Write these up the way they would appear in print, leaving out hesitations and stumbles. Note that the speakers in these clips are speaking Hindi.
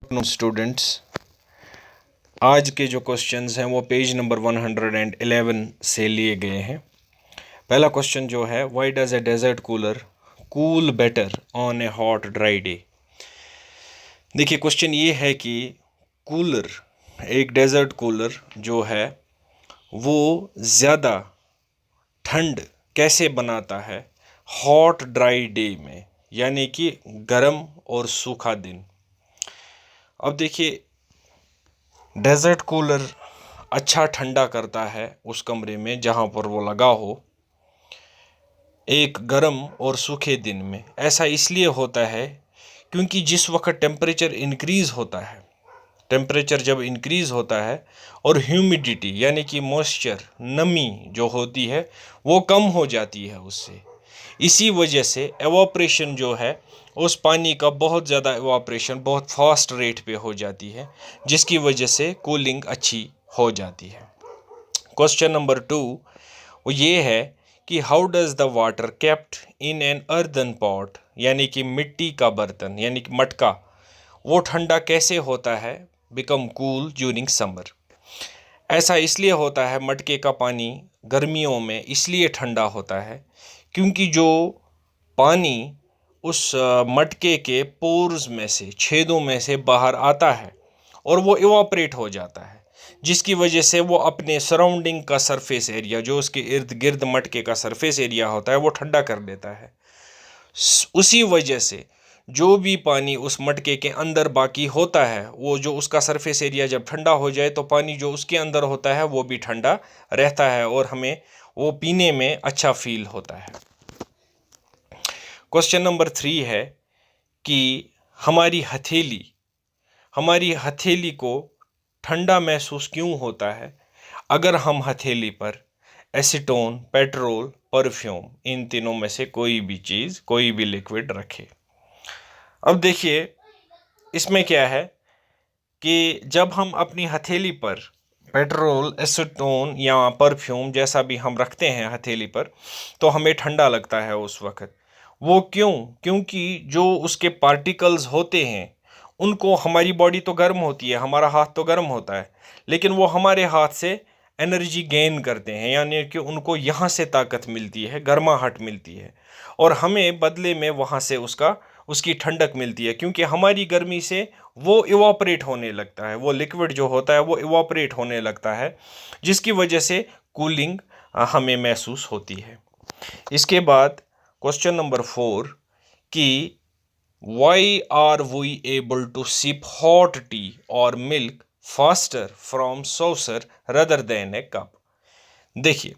स्टूडेंट्स, आज के जो क्वेश्चंस हैं वो पेज नंबर 111 से लिए गए हैं। पहला क्वेश्चन जो है, why does a desert cooler cool better on a hot dry day. देखिए, क्वेश्चन ये है कि कूलर, एक डेजर्ट कूलर जो है वो ज़्यादा ठंड कैसे बनाता है हॉट ड्राई डे में, यानी कि गर्म और सूखा दिन। अब देखिए, डेजर्ट कूलर अच्छा ठंडा करता है उस कमरे में जहाँ पर वो लगा हो एक गर्म और सूखे दिन में। ऐसा इसलिए होता है क्योंकि जिस वक्त टेम्परेचर इंक्रीज़ होता है, टेम्परेचर जब इंक्रीज़ होता है और ह्यूमिडिटी यानी कि मॉइस्चर, नमी जो होती है वो कम हो जाती है उससे। इसी वजह से एवापोरेशन जो है, उस पानी का बहुत ज़्यादा एवापोरेशन बहुत फास्ट रेट पे हो जाती है, जिसकी वजह से कूलिंग अच्छी हो जाती है। क्वेश्चन नंबर 2 वो ये है कि how does the water kept in an earthen pot, यानी कि मिट्टी का बर्तन यानी कि मटका, वो ठंडा कैसे होता है बिकम कूल ड्यूरिंग समर। ऐसा इसलिए होता है, मटके का पानी गर्मियों में इसलिए ठंडा होता है क्योंकि जो पानी उस मटके के पोर्स में से, छेदों में से बाहर आता है और वो इवापरेट हो जाता है, जिसकी वजह से वो अपने सराउंडिंग का सरफेस एरिया, जो उसके इर्द गिर्द मटके का सरफेस एरिया होता है, वो ठंडा कर देता है। उसी वजह से जो भी पानी उस मटके के अंदर बाकी होता है, वो जो उसका सरफेस एरिया जब ठंडा हो जाए तो पानी जो उसके अंदर होता है वो भी ठंडा रहता है और हमें वो पीने में अच्छा फील होता है। क्वेश्चन नंबर 3 है कि हमारी हथेली को ठंडा महसूस क्यों होता है अगर हम हथेली पर एसीटोन, पेट्रोल, परफ्यूम, इन तीनों में से कोई भी चीज़, कोई भी लिक्विड रखे। अब देखिए, इसमें क्या है कि जब हम अपनी हथेली पर पेट्रोल, एसीटोन या परफ्यूम जैसा भी हम रखते हैं हथेली पर, तो हमें ठंडा लगता है उस वक्त। वो क्यों? क्योंकि जो उसके पार्टिकल्स होते हैं उनको, हमारी बॉडी तो गर्म होती है, हमारा हाथ तो गर्म होता है, लेकिन वो हमारे हाथ से एनर्जी गेन करते हैं, यानी कि उनको यहाँ से ताकत मिलती है, गर्माहट मिलती है, और हमें बदले में वहाँ से उसकी ठंडक मिलती है, क्योंकि हमारी गर्मी से वो इवापरेट होने लगता है, वो लिक्विड जो होता है वो इवापरेट होने लगता है, जिसकी वजह से कूलिंग हमें महसूस होती है। इसके बाद क्वेश्चन नंबर 4 कि why are we able to sip hot tea और milk faster from saucer rather than a cup. देखिए,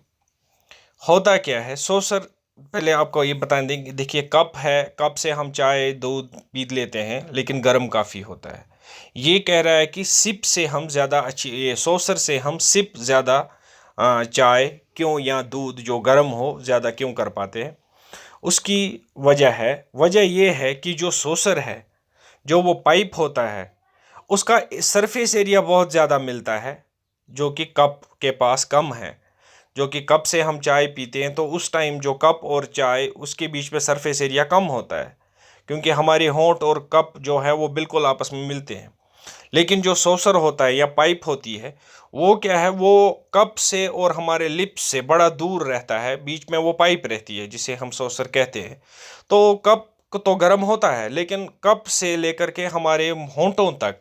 होता क्या है, सॉसर, पहले आपको ये बता देंगे। देखिए, कप है, कप से हम चाय दूध पी लेते हैं, लेकिन गर्म काफ़ी होता है। ये कह रहा है कि सिप से हम ज़्यादा अच्छी, ये सॉसर से हम सिप ज़्यादा चाय क्यों या दूध जो गर्म हो ज़्यादा क्यों कर पाते हैं। उसकी वजह ये है कि जो सॉसर है, जो वो पाइप होता है, उसका सरफेस एरिया बहुत ज़्यादा मिलता है, जो कि कप के पास कम है। जो कि कप से हम चाय पीते हैं तो उस टाइम जो कप और चाय, उसके बीच में सरफेस एरिया कम होता है, क्योंकि हमारे होंठ और कप जो है वो बिल्कुल आपस में मिलते हैं। लेकिन जो सॉसर होता है या पाइप होती है, वो क्या है, वो कप से और हमारे लिप्स से बड़ा दूर रहता है, बीच में वो पाइप रहती है जिसे हम सॉसर कहते हैं। तो कप तो गर्म होता है, लेकिन कप से लेकर के हमारे होंठों तक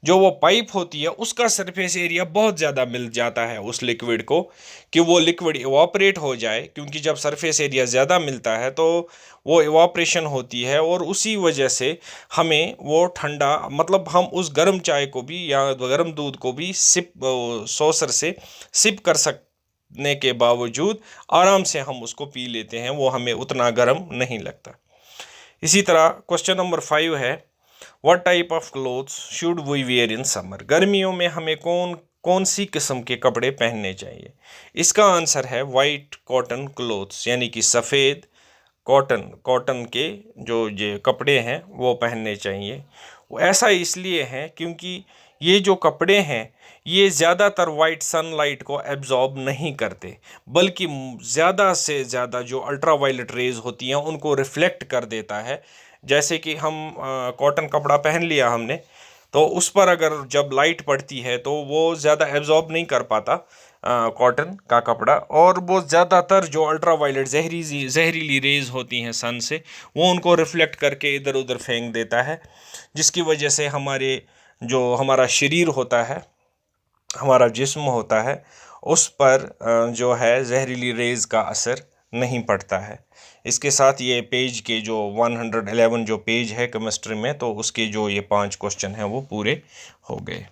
जो वो पाइप होती है, उसका सरफेस एरिया बहुत ज़्यादा मिल जाता है उस लिक्विड को, कि वो लिक्विड इवापरेट हो जाए, क्योंकि जब सरफेस एरिया ज़्यादा मिलता है तो वो इवापरेशन होती है, और उसी वजह से हमें वो ठंडा, मतलब हम उस गर्म चाय को भी या गर्म दूध को भी सिप, सॉसर से सिप कर सकने के बावजूद आराम से हम उसको पी लेते हैं, वो हमें उतना गर्म नहीं लगता। इसी तरह क्वेश्चन नंबर 5 है, what type of clothes should we wear in summer. गर्मियों में हमें कौन कौन सी किस्म के कपड़े पहनने चाहिए। इसका आंसर है वाइट कॉटन क्लोथ्स, यानी कि सफ़ेद कॉटन के जो ये कपड़े हैं वो पहनने चाहिए। वो ऐसा इसलिए है क्योंकि ये जो कपड़े हैं ये ज़्यादातर वाइट सनलाइट को एब्जॉर्ब नहीं करते, बल्कि ज़्यादा से ज़्यादा जो अल्ट्रा वायलेट रेज़ होती हैं उनको रिफ्लेक्ट कर देता है। जैसे कि हम कॉटन कपड़ा पहन लिया हमने, तो उस पर अगर जब लाइट पड़ती है तो वो ज़्यादा एब्जॉर्ब नहीं कर पाता कॉटन का कपड़ा, और वो ज़्यादातर जो अल्ट्रा वायलेट जहरीली रेज़ होती हैं सन से, वो उनको रिफ्लेक्ट करके इधर उधर फेंक देता है, जिसकी वजह से हमारा शरीर होता है, हमारा जिस्म होता है, उस पर जो है जहरीली रेज़ का असर नहीं पड़ता है। इसके साथ ये पेज के जो 111 जो पेज है केमिस्ट्री में, तो उसके जो ये 5 क्वेश्चन हैं वो पूरे हो गए।